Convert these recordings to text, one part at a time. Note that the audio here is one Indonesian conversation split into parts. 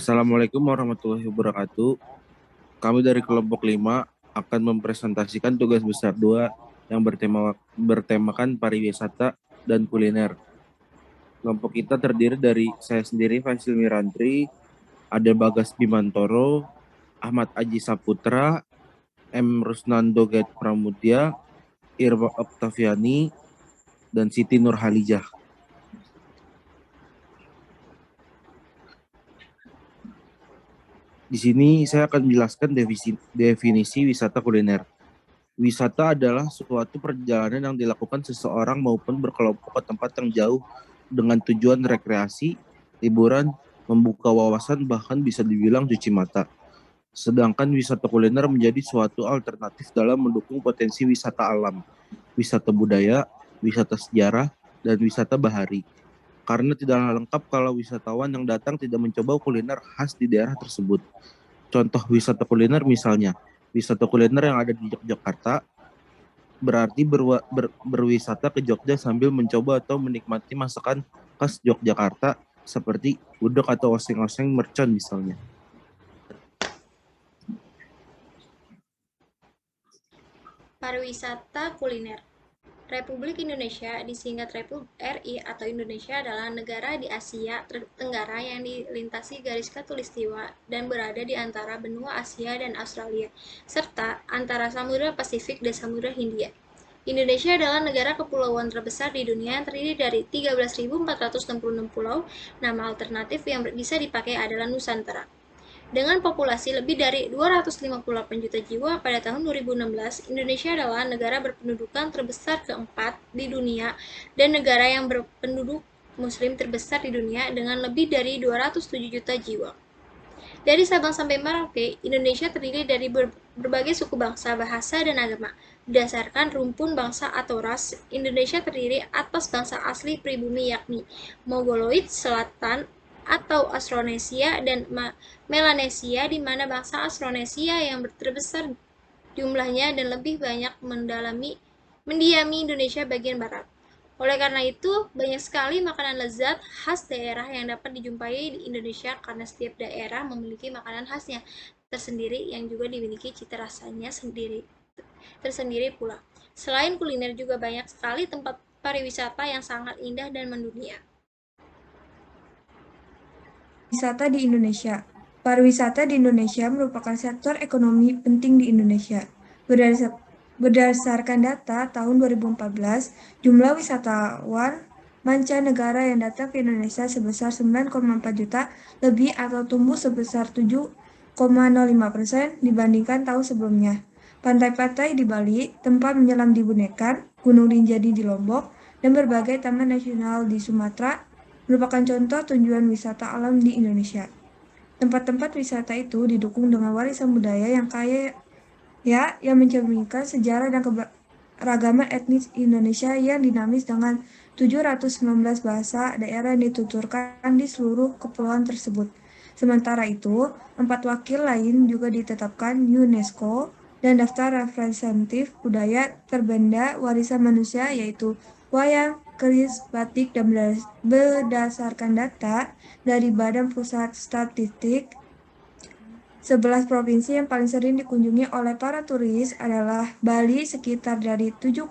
Assalamualaikum warahmatullahi wabarakatuh. Kami dari kelompok 5 akan mempresentasikan tugas besar 2 yang bertemakan pariwisata dan kuliner. Kelompok kita terdiri dari saya sendiri, Fasil Mirantri, ada Bagas Bimantoro, Ahmad Aji Saputra, M. Rusnando Gait Pramudia, Irwa Oktaviani, dan Siti Nurhalijah. Di sini saya akan menjelaskan definisi wisata kuliner. Wisata adalah suatu perjalanan yang dilakukan seseorang maupun berkelompok ke tempat yang jauh dengan tujuan rekreasi, liburan, membuka wawasan, bahkan bisa dibilang cuci mata. Sedangkan wisata kuliner menjadi suatu alternatif dalam mendukung potensi wisata alam, wisata budaya, wisata sejarah, dan wisata bahari. Karena tidaklah lengkap kalau wisatawan yang datang tidak mencoba kuliner khas di daerah tersebut. Contoh wisata kuliner misalnya, wisata kuliner yang ada di Yogyakarta berarti berwisata ke Jogja sambil mencoba atau menikmati masakan khas Yogyakarta seperti gudeg atau oseng-oseng mercon misalnya. Pariwisata kuliner. Republik Indonesia, disingkat RI atau Indonesia, adalah negara di Asia Tenggara yang dilintasi garis khatulistiwa dan berada di antara benua Asia dan Australia, serta antara Samudra Pasifik dan Samudra Hindia. Indonesia adalah negara kepulauan terbesar di dunia yang terdiri dari 13.466 pulau. Nama alternatif yang bisa dipakai adalah Nusantara. Dengan populasi lebih dari 258 juta jiwa pada tahun 2016, Indonesia adalah negara berpendudukan terbesar keempat di dunia dan negara yang berpenduduk muslim terbesar di dunia dengan lebih dari 207 juta jiwa. Dari Sabang sampai Merauke, Indonesia terdiri dari berbagai suku bangsa, bahasa, dan agama. Berdasarkan rumpun bangsa atau ras, Indonesia terdiri atas bangsa asli pribumi yakni Mongoloid Selatan atau Austronesia dan Melanesia, di mana bangsa Austronesia yang terbesar jumlahnya dan lebih banyak mendiami Indonesia bagian barat. Oleh karena itu, banyak sekali makanan lezat khas daerah yang dapat dijumpai di Indonesia karena setiap daerah memiliki makanan khasnya tersendiri yang juga dimiliki cita rasanya tersendiri pula. Selain kuliner juga banyak sekali tempat pariwisata yang sangat indah dan mendunia. Wisata di Indonesia. Pariwisata di Indonesia merupakan sektor ekonomi penting di Indonesia. Berdasarkan data tahun 2014, jumlah wisatawan mancanegara yang datang ke Indonesia sebesar 9,4 juta lebih atau tumbuh sebesar 7,05% dibandingkan tahun sebelumnya. Pantai-pantai di Bali, tempat menyelam di Bunekan, Gunung Rinjani di Lombok, dan berbagai taman nasional di Sumatera merupakan contoh tujuan wisata alam di Indonesia. Tempat-tempat wisata itu didukung dengan warisan budaya yang kaya yang mencerminkan sejarah dan keragaman etnis Indonesia yang dinamis dengan 719 bahasa daerah yang dituturkan di seluruh kepulauan tersebut. Sementara itu, 4 wakil lain juga ditetapkan UNESCO dan daftar representatif budaya terbenda warisan manusia, yaitu wayang, keris, batik, dan berdasarkan data dari Badan Pusat Statistik, 11 provinsi yang paling sering dikunjungi oleh para turis adalah Bali sekitar dari 3,7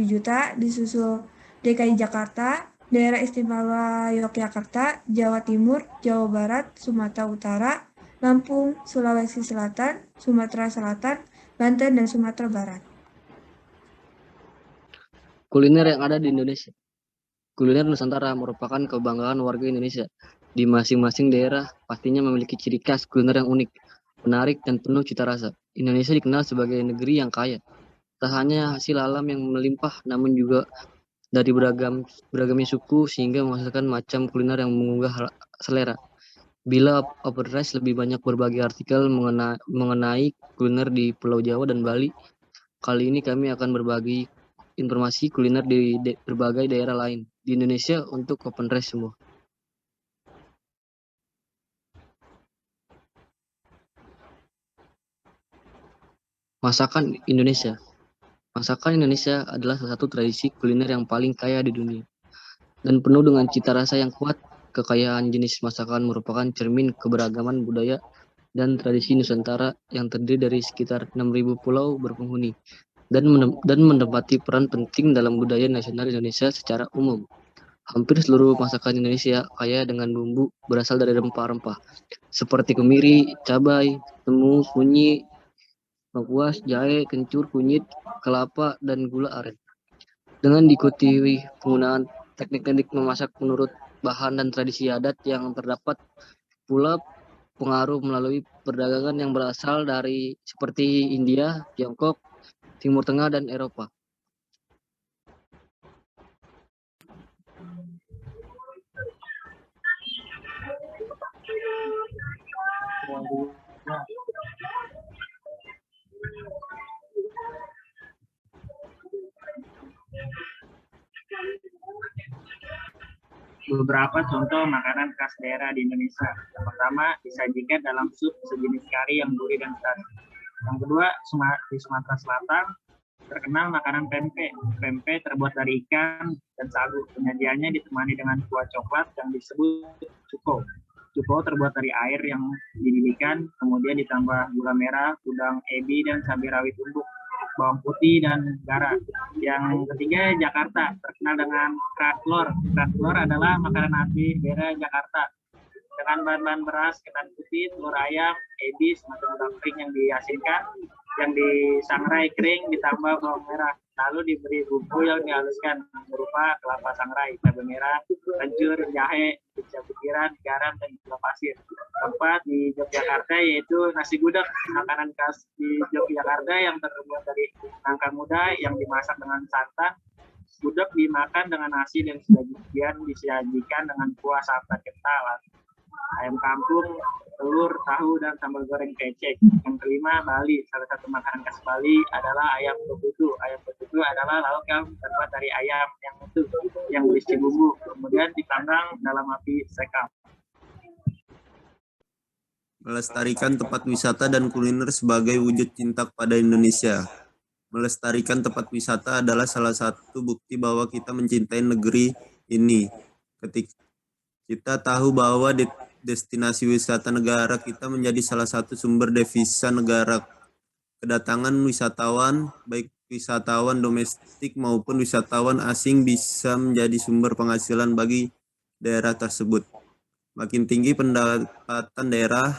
juta, disusul DKI Jakarta, Daerah Istimewa Yogyakarta, Jawa Timur, Jawa Barat, Sumatera Utara, Lampung, Sulawesi Selatan, Sumatera Selatan, Banten, dan Sumatera Barat. Kuliner yang ada di Indonesia. Kuliner Nusantara merupakan kebanggaan warga Indonesia. Di masing-masing daerah pastinya memiliki ciri khas kuliner yang unik, menarik, dan penuh cita rasa. Indonesia dikenal sebagai negeri yang kaya. Tak hanya hasil alam yang melimpah, namun juga dari beragamnya suku sehingga menghasilkan macam kuliner yang menggugah selera. Bila Open Rice lebih banyak berbagi artikel mengenai kuliner di Pulau Jawa dan Bali, kali ini kami akan berbagi informasi kuliner di berbagai daerah lain di Indonesia untuk Open Rice semua. Masakan Indonesia. Masakan Indonesia adalah salah satu tradisi kuliner yang paling kaya di dunia dan penuh dengan cita rasa yang kuat. Kekayaan jenis masakan merupakan cermin keberagaman budaya dan tradisi Nusantara yang terdiri dari sekitar 6.000 pulau berpenghuni dan menempati peran penting dalam budaya nasional Indonesia secara umum. Hampir seluruh masakan Indonesia kaya dengan bumbu berasal dari rempah-rempah seperti kemiri, cabai, temu, kunyi, lengkuas, jahe, kencur, kunyit, kelapa, dan gula aren. Dengan diikuti penggunaan teknik-teknik memasak menurut bahan dan tradisi adat yang terdapat pula pengaruh melalui perdagangan yang berasal dari seperti India, Tiongkok, Timur Tengah, dan Eropa. Beberapa contoh makanan khas daerah di Indonesia. Yang pertama, disajikan dalam sup sejenis kari yang gurih dan pedas. Yang kedua, di Sumatera Selatan, terkenal makanan pempek. Pempek terbuat dari ikan dan sagu. Penyajiannya ditemani dengan kuah coklat yang disebut cuko. Cuko terbuat dari air yang dididihkan, kemudian ditambah gula merah, udang ebi, dan cabai rawit tumbuk, bawang putih, dan garam. Yang ketiga, Jakarta, terkenal dengan kerak telur. Kerak telur adalah makanan asli daerah Jakarta. Dengan bahan-bahan beras, ketan putih, telur ayam, ebi, semacam udang kering yang diasinkan, yang disangrai kering, ditambah bawang merah. Lalu diberi bumbu yang dihaluskan berupa kelapa sangrai, cabai merah, kencur, jahe, kecap pikiran, garam, dan gula pasir. Tempat di Yogyakarta yaitu nasi gudeg, makanan khas di Yogyakarta yang terbuat dari nangka muda yang dimasak dengan santan. Gudeg dimakan dengan nasi dan sebagian disajikan dengan kuah santan kental, ayam kampung, telur, tahu, dan sambal goreng kecek. Yang kelima, Bali. Salah satu makanan khas Bali adalah ayam betutu. Ayam betutu adalah lauk yang terbuat dari ayam yang utuh, yang berisi bumbu, kemudian dipanggang dalam api sekam. Melestarikan tempat wisata dan kuliner sebagai wujud cinta pada Indonesia. Melestarikan tempat wisata adalah salah satu bukti bahwa kita mencintai negeri ini. Ketika kita tahu bahwa destinasi wisata negara kita menjadi salah satu sumber devisa negara. Kedatangan wisatawan, baik wisatawan domestik maupun wisatawan asing, bisa menjadi sumber penghasilan bagi daerah tersebut. Makin tinggi pendapatan daerah,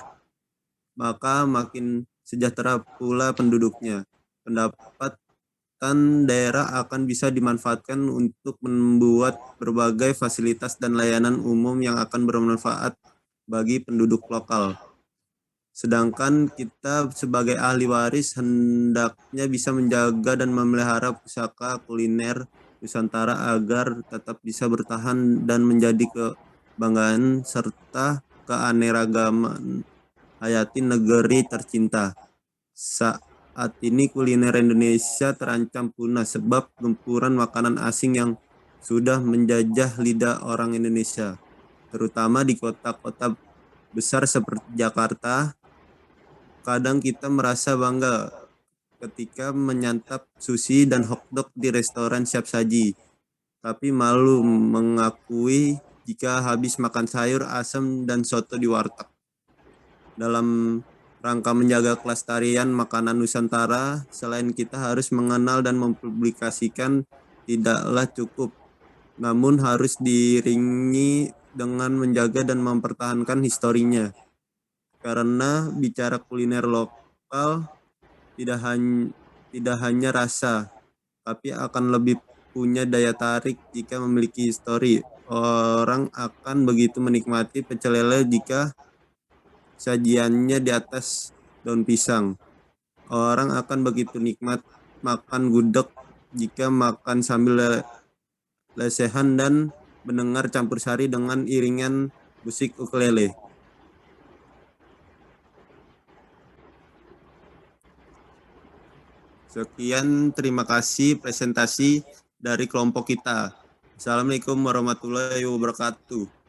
maka makin sejahtera pula penduduknya. Pendapatan daerah akan bisa dimanfaatkan untuk membuat berbagai fasilitas dan layanan umum yang akan bermanfaat bagi penduduk lokal. Sedangkan kita sebagai ahli waris hendaknya bisa menjaga dan memelihara pusaka kuliner Nusantara agar tetap bisa bertahan dan menjadi kebanggaan serta keanekaragaman hayati negeri tercinta. Saat ini kuliner Indonesia terancam punah sebab gempuran makanan asing yang sudah menjajah lidah orang Indonesia, terutama di kota-kota besar seperti Jakarta. Kadang kita merasa bangga ketika menyantap sushi dan hotdog di restoran siap saji, tapi malu mengakui jika habis makan sayur asam dan soto di warteg. Dalam rangka menjaga kelestarian makanan Nusantara, selain kita harus mengenal dan mempublikasikan tidaklah cukup, namun harus diiringi dengan menjaga dan mempertahankan historinya. Karena bicara kuliner lokal tidak hanya rasa, tapi akan lebih punya daya tarik jika memiliki histori. Orang akan begitu menikmati pecel lele jika sajiannya di atas daun pisang. Orang akan begitu nikmat makan gudeg jika makan sambil lesehan dan mendengar campur sari dengan iringan musik ukulele. Sekian, terima kasih presentasi dari kelompok kita. Assalamualaikum warahmatullahi wabarakatuh.